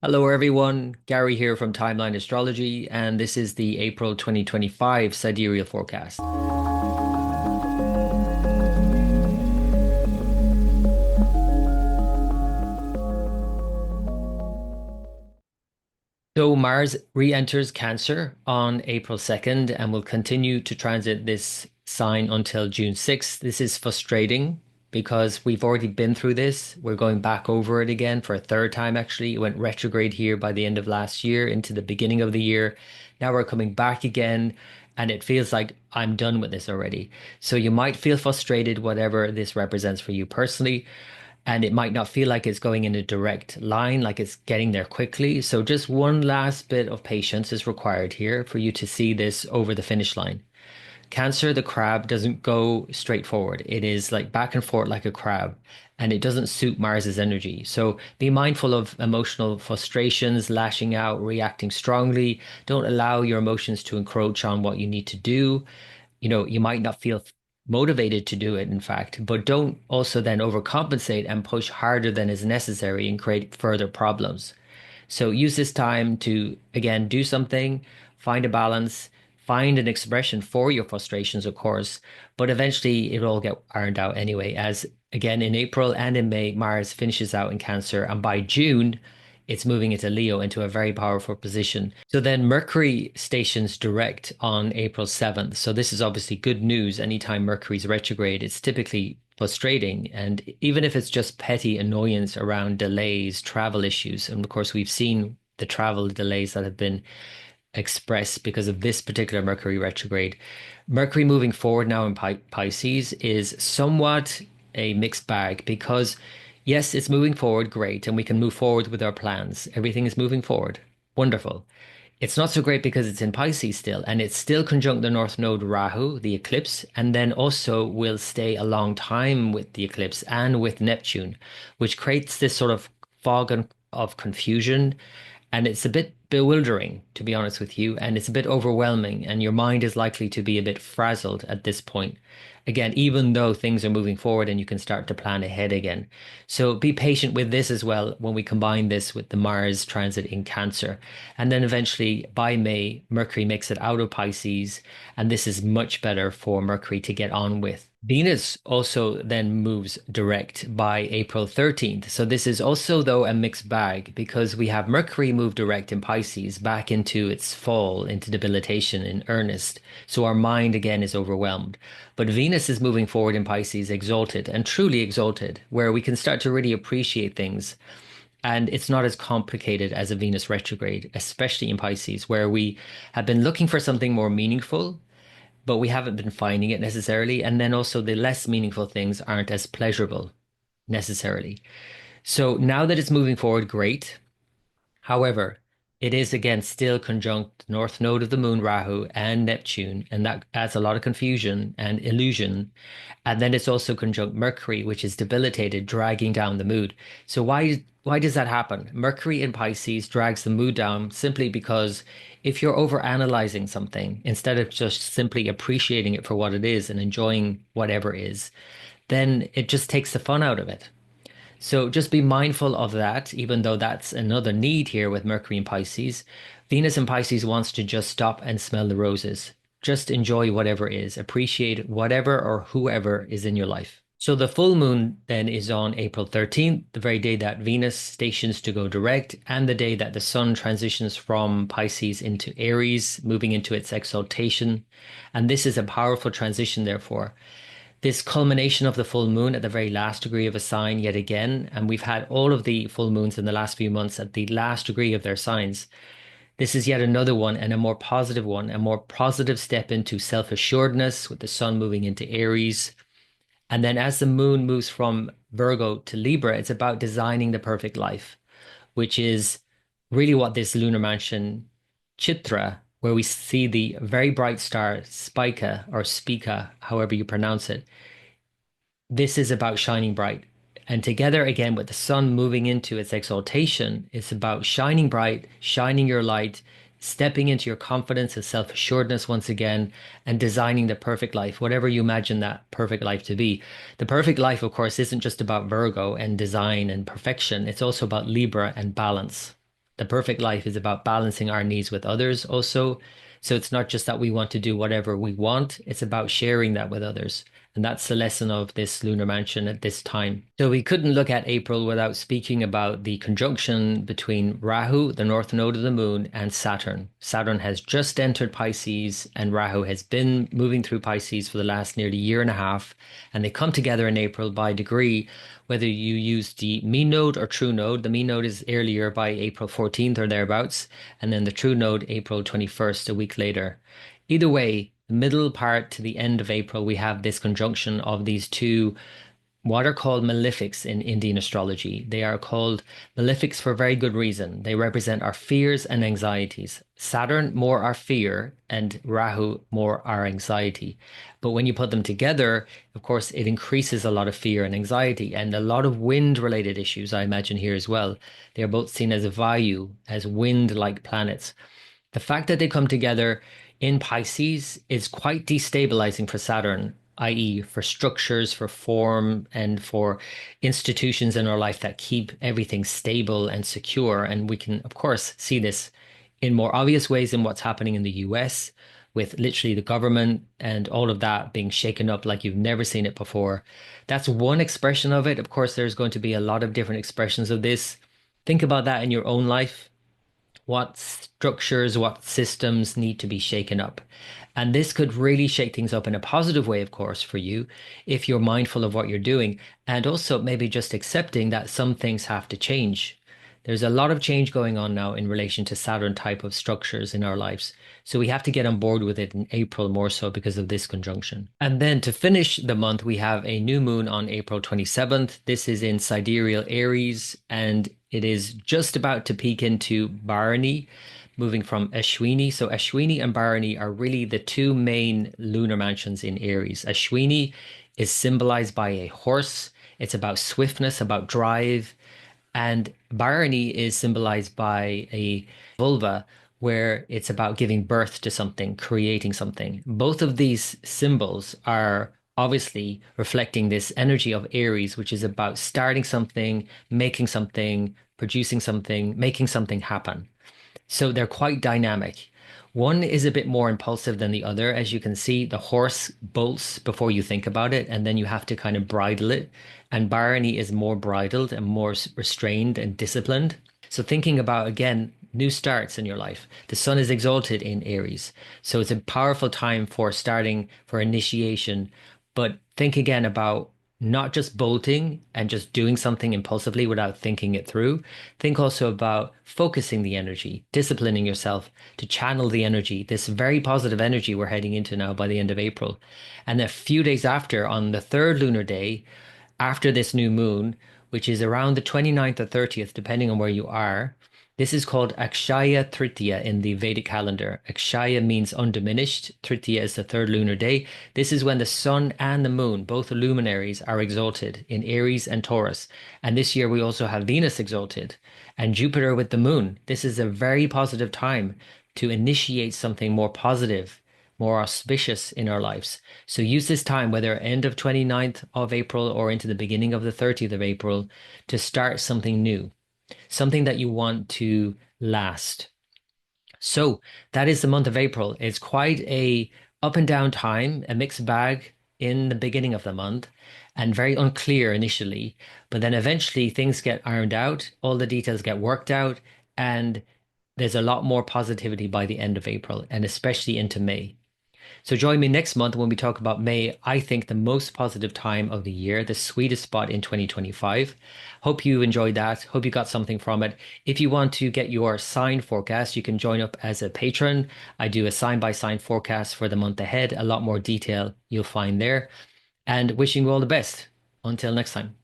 Hello, everyone. Gary here from Timeline Astrology, and this is the April 2025 Sidereal forecast. So, Mars re enters Cancer on April 2nd and will continue to transit this sign until June 6th. This is frustrating because we've already been through this. We're going back over it again for a third time, actually. It went retrograde here by the end of last year into the beginning of the year. Now we're coming back again, and it feels like I'm done with this already. So you might feel frustrated, whatever this represents for you personally, and it might not feel like it's going in a direct line, like it's getting there quickly. So just one last bit of patience is required here for you to see this over the finish line. Cancer, the crab, doesn't go straight forward. It is like back and forth like a crab, and it doesn't suit Mars's energy. So be mindful of emotional frustrations, lashing out, reacting strongly. Don't allow your emotions to encroach on what you need to do. You might not feel motivated to do it, in fact, but don't also then overcompensate and push harder than is necessary and create further problems. So use this time to, again, do something, find a balance, find an expression for your frustrations, of course, but eventually it'll all get ironed out anyway, as again in April and in May, Mars finishes out in Cancer, and by June, it's moving into Leo into a very powerful position. So then Mercury stations direct on April 7th. So this is obviously good news. Anytime Mercury's retrograde, it's typically frustrating. And even if it's just petty annoyance around delays, travel issues, and of course, we've seen the travel delays that have been expressed because of this particular Mercury retrograde. Mercury moving forward now in Pisces is somewhat a mixed bag because, yes, it's moving forward, great, and we can move forward with our plans. Everything is moving forward. Wonderful. It's not so great because it's in Pisces still, and it's still conjunct the North Node Rahu, the eclipse, and then also will stay a long time with the eclipse and with Neptune, which creates this sort of of confusion. And it's a bit bewildering, to be honest with you, and it's a bit overwhelming, and your mind is likely to be a bit frazzled at this point. Again, even though things are moving forward and you can start to plan ahead again. So be patient with this as well when we combine this with the Mars transit in Cancer. And then eventually by May, Mercury makes it out of Pisces, and this is much better for Mercury to get on with. Venus also then moves direct by April 13th. So this is also, though, a mixed bag because we have Mercury move direct in Pisces back into its fall, into debilitation in earnest. So our mind again is overwhelmed. But Venus is moving forward in Pisces, exalted and truly exalted, where we can start to really appreciate things. And it's not as complicated as a Venus retrograde, especially in Pisces, where we have been looking for something more meaningful, but we haven't been finding it necessarily. And then also the less meaningful things aren't as pleasurable necessarily. So now that it's moving forward, great. However, it is again still conjunct north node of the moon, Rahu, and Neptune, and that adds a lot of confusion and illusion. And then it's also conjunct Mercury, which is debilitated, dragging down the mood. So why does that happen? Mercury in Pisces drags the mood down simply because if you're over analyzing something instead of just simply appreciating it for what it is and enjoying whatever is, then it just takes the fun out of it. So just be mindful of that, even though that's another need here with Mercury in Pisces. Venus in Pisces wants to just stop and smell the roses. Just enjoy whatever is, appreciate whatever or whoever is in your life. So the full moon then is on April 13th, the very day that Venus stations to go direct, and the day that the sun transitions from Pisces into Aries, moving into its exaltation. And this is a powerful transition, therefore. This culmination of the full moon at the very last degree of a sign yet again, and we've had all of the full moons in the last few months at the last degree of their signs. This is yet another one and a more positive one, a more positive step into self-assuredness with the sun moving into Aries. And then as the moon moves from Virgo to Libra, it's about designing the perfect life, which is really what this lunar mansion Chitra, where we see the very bright star Spica or Spica, however you pronounce it. This is about shining bright. And together again with the sun moving into its exaltation, it's about shining bright, shining your light, stepping into your confidence and self-assuredness once again, and designing the perfect life, whatever you imagine that perfect life to be. The perfect life, of course, isn't just about Virgo and design and perfection. It's also about Libra and balance. The perfect life is about balancing our needs with others also. So it's not just that we want to do whatever we want, it's about sharing that with others. And that's the lesson of this lunar mansion at this time. So we couldn't look at April without speaking about the conjunction between Rahu, the north node of the moon, and Saturn. Saturn has just entered Pisces, and Rahu has been moving through Pisces for the last nearly year and a half. And they come together in April by degree, whether you use the mean node or true node. The mean node is earlier by April 14th or thereabouts, and then the true node April 21st, a week later. Either way, the middle part to the end of April, we have this conjunction of these two, what are called malefics in Indian astrology. They are called malefics for a very good reason. They represent our fears and anxieties. Saturn, more our fear, and Rahu, more our anxiety. But when you put them together, of course, it increases a lot of fear and anxiety and a lot of wind-related issues, I imagine, here as well. They are both seen as Vayu, as wind-like planets. The fact that they come together in Pisces is quite destabilizing for Saturn, i.e., for structures, for form, and for institutions in our life that keep everything stable and secure. And we can, of course, see this in more obvious ways in what's happening in the US, with literally the government and all of that being shaken up like you've never seen it before. That's one expression of it. Of course, there's going to be a lot of different expressions of this. Think about that in your own life. What structures, what systems need to be shaken up. And this could really shake things up in a positive way, of course, for you if you're mindful of what you're doing and also maybe just accepting that some things have to change. There's a lot of change going on now in relation to Saturn type of structures in our lives. So we have to get on board with it in April more so because of this conjunction. And then to finish the month, we have a new moon on April 27th. This is in Sidereal Aries, and it is just about to peek into Bharani, moving from Ashwini. So Ashwini and Bharani are really the two main lunar mansions in Aries. Ashwini is symbolized by a horse. It's about swiftness, about drive. And Bharani is symbolized by a vulva, where it's about giving birth to something, creating something. Both of these symbols are obviously reflecting this energy of Aries, which is about starting something, making something, producing something, making something happen. So they're quite dynamic. One is a bit more impulsive than the other. As you can see, the horse bolts before you think about it, and then you have to kind of bridle it. And Bharani is more bridled and more restrained and disciplined. So thinking about, again, new starts in your life. The sun is exalted in Aries. So it's a powerful time for starting, for initiation. But think again about not just bolting and just doing something impulsively without thinking it through. Think also about focusing the energy, disciplining yourself to channel the energy, this very positive energy we're heading into now by the end of April. And a few days after, on the third lunar day, after this new moon, which is around the 29th or 30th, depending on where you are, this is called Akshaya Tritiya in the Vedic calendar. Akshaya means undiminished. Tritiya is the third lunar day. This is when the sun and the moon, both luminaries, are exalted in Aries and Taurus. And this year we also have Venus exalted and Jupiter with the moon. This is a very positive time to initiate something more positive, more auspicious in our lives. So use this time, whether end of 29th of April or into the beginning of the 30th of April, to start something new, something that you want to last. So that is the month of April. It's quite a up and down time, a mixed bag in the beginning of the month, and very unclear initially. But then eventually things get ironed out, all the details get worked out, and there's a lot more positivity by the end of April, and especially into May. So join me next month when we talk about May, I think the most positive time of the year, the sweetest spot in 2025. Hope you enjoyed that. Hope you got something from it. If you want to get your sign forecast, you can join up as a patron. I do a sign by sign forecast for the month ahead. A lot more detail you'll find there. And wishing you all the best. Until next time.